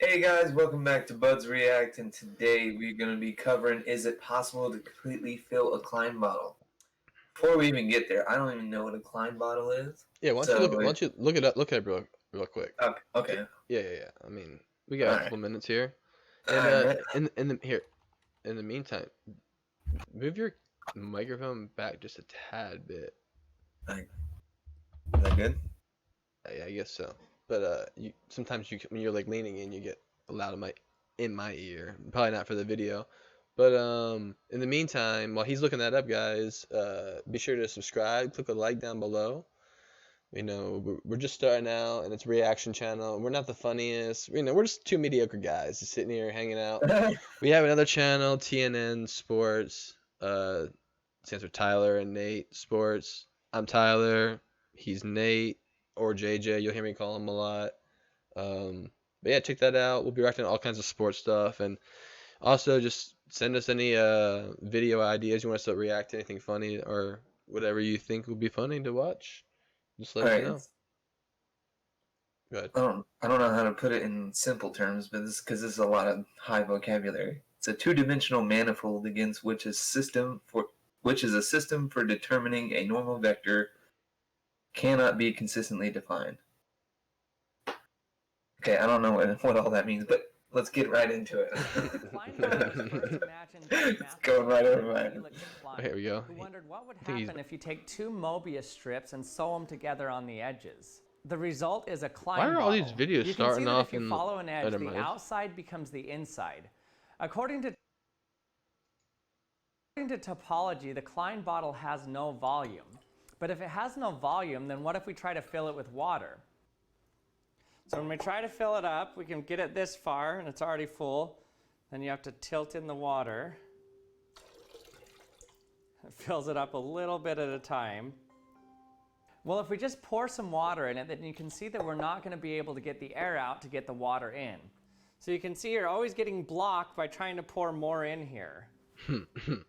Hey guys, welcome back to Budz React, and today we're going to be covering is it possible to completely fill a Klein bottle? Before we even get there, I don't even know what a Klein bottle is. Yeah, why So, don't you look it up, look at it real quick. okay, okay. Yeah. I mean, we got a Alright, couple minutes here, and alright. in the meantime, move your microphone back just a tad bit. Like, is that good? Yeah, I guess so. But you sometimes when you're like leaning in, you get loud in my ear. Probably not for the video. But in the meantime, while he's looking that up, guys, be sure to subscribe, click a like down below. You know, we're just starting out, and it's a reaction channel. We're not the funniest. You know, we're just two mediocre guys just sitting here hanging out. We have another channel, TNN Sports. Stands for Tyler and Nate Sports. I'm Tyler. He's Nate or JJ. You'll hear me call him a lot. But yeah, check that out. We'll be reacting to all kinds of sports stuff, and also just send us any video ideas you want us to react to, anything funny or whatever you think would be funny to watch. Just let us Alright, know. Good. I don't know how to put it in simple terms, but because this is a lot of high vocabulary. It's a two-dimensional manifold against which is a system for determining a normal vector cannot be consistently defined. Okay, I don't know what all that means, but let's get right into it. It's going right over my head. Here we go. Who wondered what would I think he's- happen if you take two Mobius strips and sew them together on the edges. The result is a Klein Why are all these bottle. videos You can starting see that off if you in- follow an edge, never the mind. outside becomes the inside. According to topology, the Klein bottle has no volume. But if it has no volume, then what if we try to fill it with water? So when we try to fill it up, we can get it this far and it's already full. Then you have to tilt in the water. It fills it up a little bit at a time. Well, if we just pour some water in it, then you can see that we're not going to be able to get the air out to get the water in. So you can see you're always getting blocked by trying to pour more in here.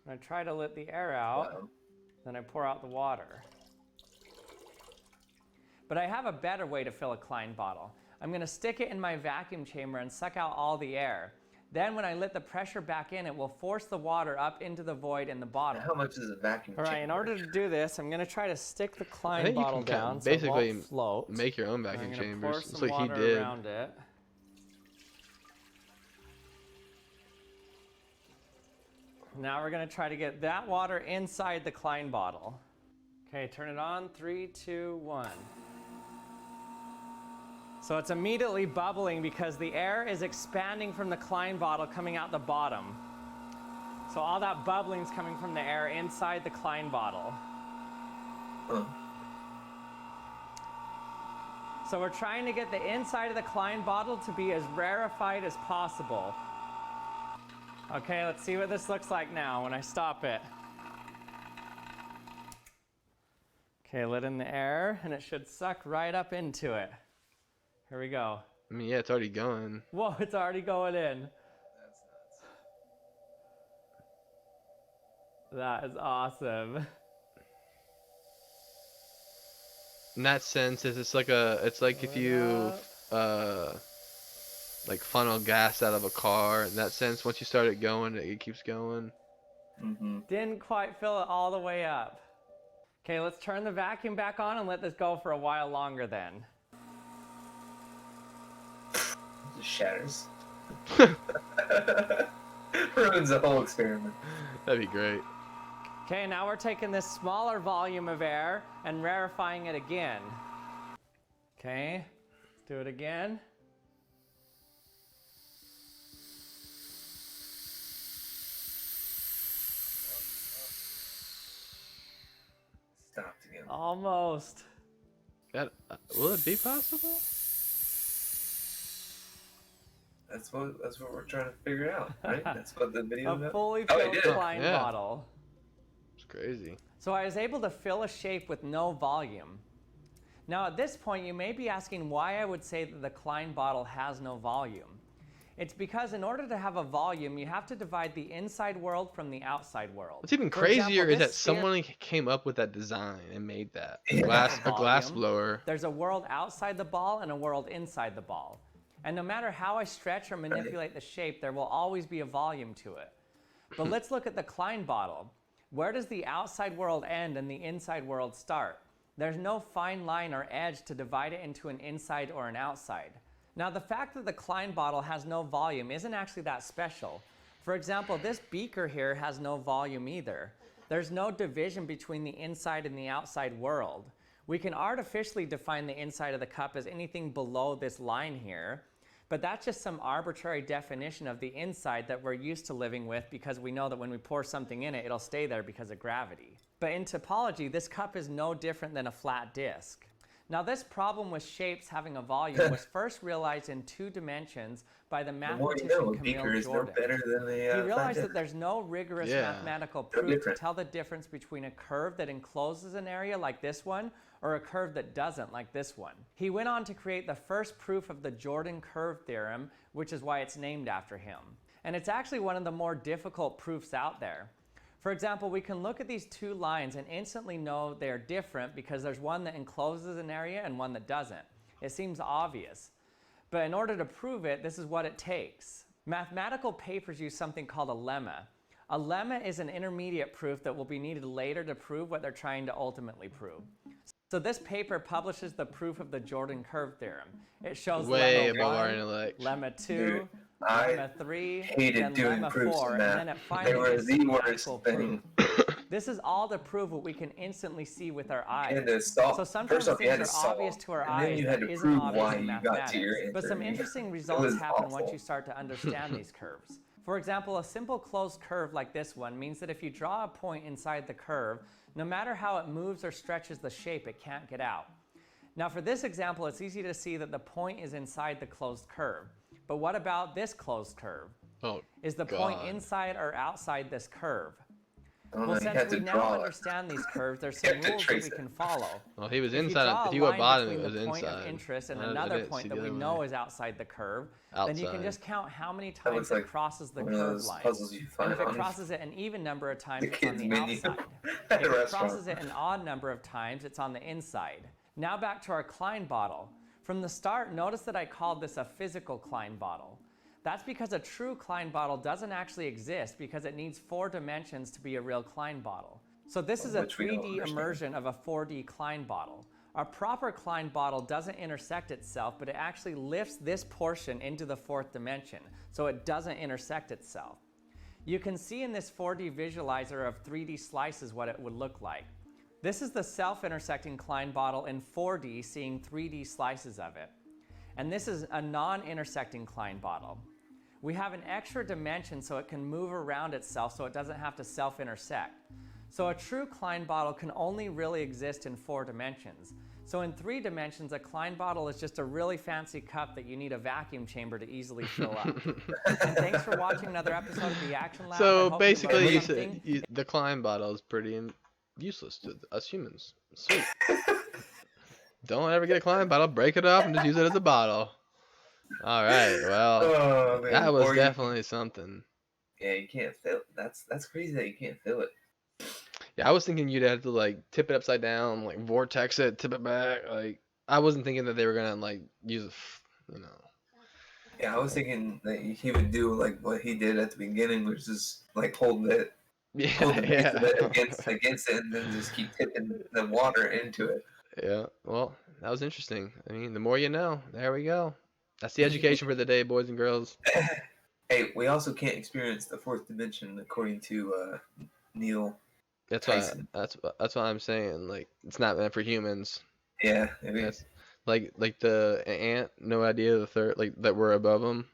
I try to let the air out, then I pour out the water. But I have a better way to fill a Klein bottle. I'm going to stick it in my vacuum chamber and suck out all the air. Then when I let the pressure back in, it will force the water up into the void in the bottom. How much is a vacuum All right, chamber? in order to do this, I'm going to try to stick the I Klein think you bottle can kind down of so it basically won't float. make your own I'm vacuum going to pour chambers. some It's like he water did. around it. Now we're going to try to get that water inside the Klein bottle. Okay, turn it on. 3, 2, 1. So it's immediately bubbling because the air is expanding from the Klein bottle coming out the bottom. So all that bubbling is coming from the air inside the Klein bottle. Huh. So we're trying to get the inside of the Klein bottle to be as rarefied as possible. Okay, let's see what this looks like now when I stop it. Okay, let in the air and it should suck right up into it. Here we go. I mean, yeah, it's already going. Whoa, it's already going in. That is awesome. In that sense, it's like if you like funnel gas out of a car. In that sense, once you start it going, it keeps going. Didn't quite fill it all the way up. Okay, let's turn the vacuum back on and let this go for a while longer then. It shatters. Ruins the whole experiment. That'd be great. Okay, now we're taking this smaller volume of air and rarefying it again. Okay, let's do it again. Stopped again. Almost. Will it be possible? That's what we're trying to figure out, right? That's what the video is A about. fully Oh, filled it did. Klein Yeah. bottle. It's crazy. So I was able to fill a shape with no volume. Now at this point you may be asking why I would say that the Klein bottle has no volume. It's because in order to have a volume, you have to divide the inside world from the outside world. What's even For example, crazier is that this sphere- someone came up with that design and made that. Yeah. A glass Volume. blower. There's a world outside the ball and a world inside the ball. And no matter how I stretch or manipulate the shape, there will always be a volume to it. But let's look at the Klein bottle. Where does the outside world end and the inside world start? There's no fine line or edge to divide it into an inside or an outside. Now, the fact that the Klein bottle has no volume isn't actually that special. For example, this beaker here has no volume either. There's no division between the inside and the outside world. We can artificially define the inside of the cup as anything below this line here, but that's just some arbitrary definition of the inside that we're used to living with because we know that when we pour something in it, it'll stay there because of gravity. But in topology, this cup is no different than a flat disk. Now, this problem with shapes having a volume was first realized in 2 dimensions by the mathematician Camille Jordan. He realized that there's no rigorous mathematical proof to tell the difference between a curve that encloses an area like this one or a curve that doesn't, like this one. He went on to create the first proof of the Jordan curve theorem, which is why it's named after him. And it's actually one of the more difficult proofs out there. For example, we can look at these 2 lines and instantly know they're different because there's one that encloses an area and one that doesn't. It seems obvious. But in order to prove it, this is what it takes. Mathematical papers use something called a lemma. A lemma is an intermediate proof that will be needed later to prove what they're trying to ultimately prove. So this paper publishes the proof of the Jordan curve theorem. It shows way above lemma our 1, intellect. lemma 2, Dude, lemma 3, hated then doing lemma proofs 4, in and then it finally They were is the the worst actual thing. proof. This is all to prove what we can instantly see with our eyes. And solve, So sometimes first off, you had things to are solve, obvious to our and eyes then you had that to isn't prove obvious why in you got mathematics. to your answer. But some It interesting was results happen once awful. you start to understand these curves. For example, a simple closed curve like this one means that if you draw a point inside the curve, no matter how it moves or stretches the shape, it can't get out. Now for this example, it's easy to see that the point is inside the closed curve. But what about this closed curve? Oh, Is the point inside or outside this curve? Well, Well, since we now understand these curves, there's some rules that we can follow. Well, he was If you inside. draw If a you go line bottom, it between was the point inside. of interest and I another didn't point see that the we other know way. is outside the curve, then you can Outside. just count how many That times looks it like crosses the one of curve those line. puzzles you And find if it on crosses it an even number of times, the it's on kids' the menu outside. at If a it restaurant. crosses it an odd number of times, it's on the inside. Now back to our Klein bottle. From the start, notice that I called this a physical Klein bottle. That's because a true Klein bottle doesn't actually exist because it needs 4 dimensions to be a real Klein bottle. So this is a Which we don't 3D understand. immersion of a 4D Klein bottle. A proper Klein bottle doesn't intersect itself, but it actually lifts this portion into the 4th dimension, so it doesn't intersect itself. You can see in this 4D visualizer of 3D slices what it would look like. This is the self-intersecting Klein bottle in 4D, seeing 3D slices of it. And this is a non-intersecting Klein bottle. We have an extra dimension so it can move around itself so it doesn't have to self-intersect. So a true Klein bottle can only really exist in 4 dimensions. So in 3 dimensions, a Klein bottle is just a really fancy cup that you need a vacuum chamber to easily fill up. And thanks for watching another episode of the Action Lab. I So hope basically, learned you something. said the Klein bottle is pretty useless to us humans. Sweet. Don't ever get a Klein bottle, break it up, and just use it as a bottle. All right. Well, Oh, man. that was Or definitely something. Yeah, you can't feel it. That's crazy that you can't feel it. Yeah, I was thinking you'd have to like tip it upside down, like vortex it, tip it back. Like I wasn't thinking that they were gonna like use a, you know. Yeah, I was thinking that he would do like what he did at the beginning, which is like hold the base of it against it, and then just keep tipping the water into it. Yeah. Well, that was interesting. I mean, the more you know. There we go. That's the education for the day, boys and girls. Hey, we also can't experience the 4th dimension according to Neil That's why. Tyson. That's why I'm saying like it's not meant for humans. Yeah, maybe. That's like the ant. No idea the 3rd, like that we're above them.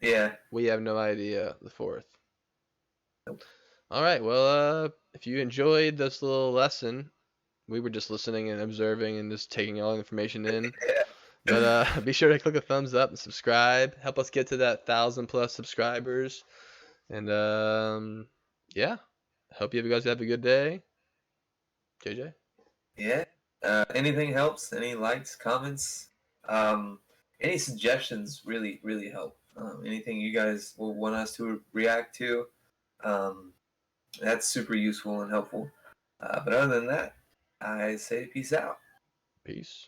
Yeah. We have no idea the 4th. All right. Well, if you enjoyed this little lesson, we were just listening and observing and just taking all the information in. Yeah. But be sure to click a thumbs up and subscribe. Help us get to that 1,000+ subscribers. And yeah. Hope you guys have a good day. JJ? Yeah. Anything helps. Any likes, comments, any suggestions really, really help. Anything you guys will want us to react to, that's super useful and helpful. But other than that, I say peace out. Peace.